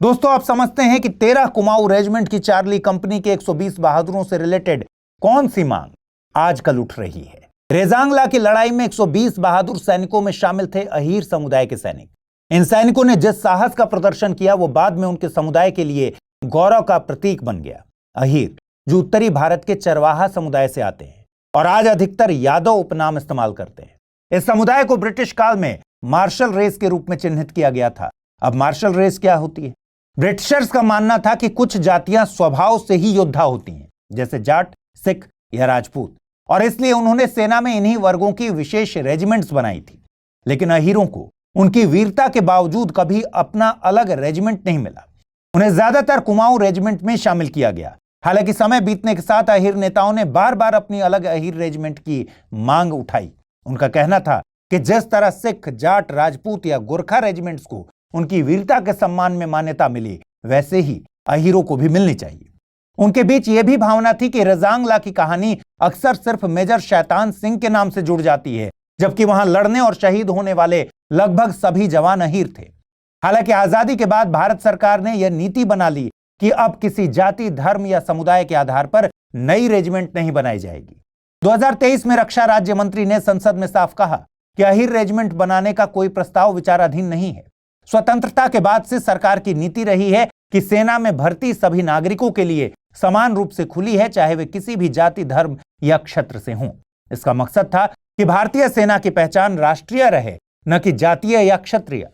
दोस्तों, आप समझते हैं कि 13 कुमाऊं रेजिमेंट की चार्ली कंपनी के 120 बहादुरों से रिलेटेड कौन सी मांग आजकल उठ रही है? रेजांगला की लड़ाई में 120 बहादुर सैनिकों में शामिल थे अहीर समुदाय के सैनिक। इन सैनिकों ने जिस साहस का प्रदर्शन किया वो बाद में उनके समुदाय के लिए गौरव का प्रतीक बन गया। अहीर जो उत्तरी भारत के चरवाहा समुदाय से आते हैं और आज अधिकतर यादव उपनाम इस्तेमाल करते हैं। इस समुदाय को ब्रिटिश काल में मार्शल रेस के रूप में चिन्हित किया गया था। अब मार्शल रेस क्या होती है? ब्रिटिशर्स का मानना था कि कुछ जातियां स्वभाव से ही योद्धा होती हैं, जैसे जाट, सिख या राजपूत, और इसलिए उन्होंने सेना में इन्हीं वर्गों की विशेष रेजिमेंट्स बनाई थी। लेकिन अहीरों को उनकी वीरता के बावजूद कभी अपना अलग रेजिमेंट नहीं मिला। उन्हें ज्यादातर कुमाऊं रेजिमेंट में शामिल किया गया। हालांकि समय बीतने के साथ अहीर नेताओं ने बार बार अपनी अलग अहीर रेजिमेंट की मांग उठाई। उनका कहना था कि जिस तरह सिख, जाट, राजपूत या गोरखा रेजिमेंट्स को उनकी वीरता के सम्मान में मान्यता मिली, वैसे ही अहीरों को भी मिलनी चाहिए। उनके बीच यह भी भावना थी कि रेजांगला की कहानी अक्सर सिर्फ मेजर शैतान सिंह के नाम से जुड़ जाती है, जबकि वहां लड़ने और शहीद होने वाले लगभग सभी जवान अहीर थे। हालांकि आजादी के बाद भारत सरकार ने यह नीति बना ली कि अब किसी जाति, धर्म या समुदाय के आधार पर नई रेजिमेंट नहीं बनाई जाएगी। 2023 में रक्षा राज्य मंत्री ने संसद में साफ कहा कि अहीर रेजिमेंट बनाने का कोई प्रस्ताव विचाराधीन नहीं है। स्वतंत्रता के बाद से सरकार की नीति रही है कि सेना में भर्ती सभी नागरिकों के लिए समान रूप से खुली है, चाहे वे किसी भी जाति, धर्म या क्षेत्र से हों। इसका मकसद था कि भारतीय सेना की पहचान राष्ट्रीय रहे, न कि जातीय या क्षत्रिय।